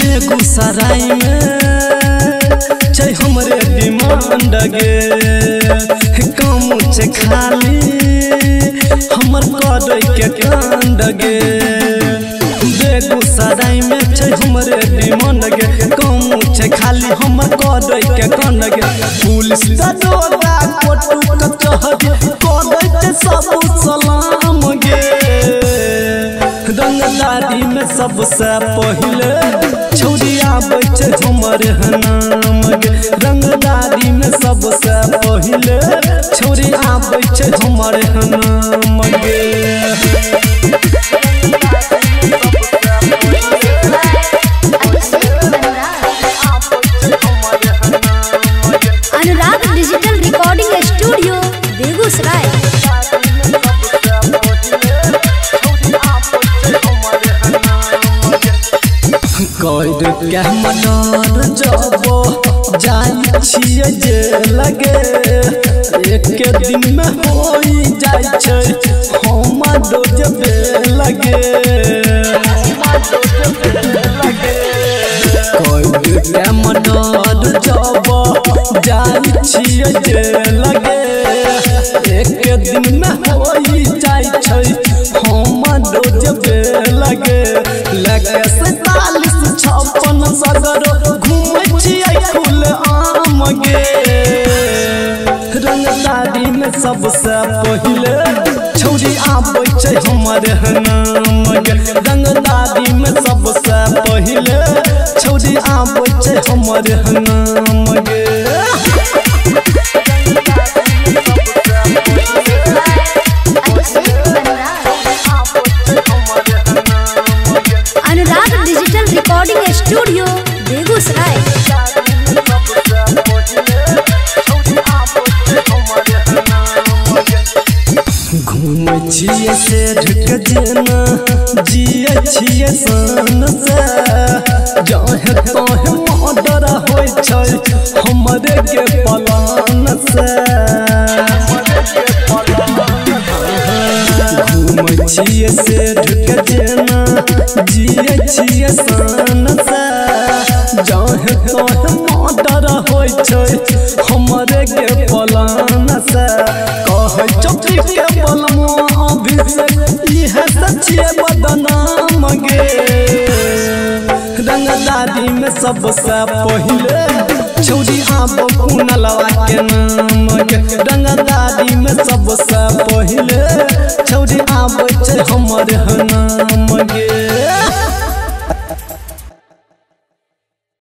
बेगूसराय में छै हमरे डिमांड गे काम छै खाली हमर करे के कांड गे। बेगूसराय में छै हमरे डिमांड गे काम छै खाली हमर करे के कांड गे। पुलिस दरोगा कोर्ट कचहरी करे के सब सलाम गे। रंगदारी में सबसे पहले छौरी आबै छै हमर नाम गे। रंगदारी में सबसे पहले छौरी आबै छै हमर नाम गे। Anurag digital recording studio Begusarai. कैद के मर्डर जब जाई छियै जे लगे एक दिन में हो जाय छै हमर जबे लगे। कैद के मर्डर जब जाई छियै जे लगे एक दिन में हो जाय छै हमर जबे लगे। लगे 47-56 सगर घूमै छियै खुल आम गे। रंगदारी में सबसे पहले छौरी आबै छै हमर नाम गे। रंगदारी में सबसे पहले छौरी आबै छै हमर नाम गे। Anurag digital recording studio Begusarai. घूमै छियै से ढक जेना जियै छियै सन से जहे तहे मर्डर होइ छै हमरे के पलान से। घूमै छियै से ढक जेना जियै छियै सन से जहे तहे मर्डर होइ छै हमरे के पलान से। कहै चौकी के बलमो अभिषेक इहे सच्चे बदनाम गे। रंगदारी में सबसे पहले छौरी आबो कुनलवा के नाम गे। रंगदारी में सबसे पहले छौरी आबै छै हमर नाम गे।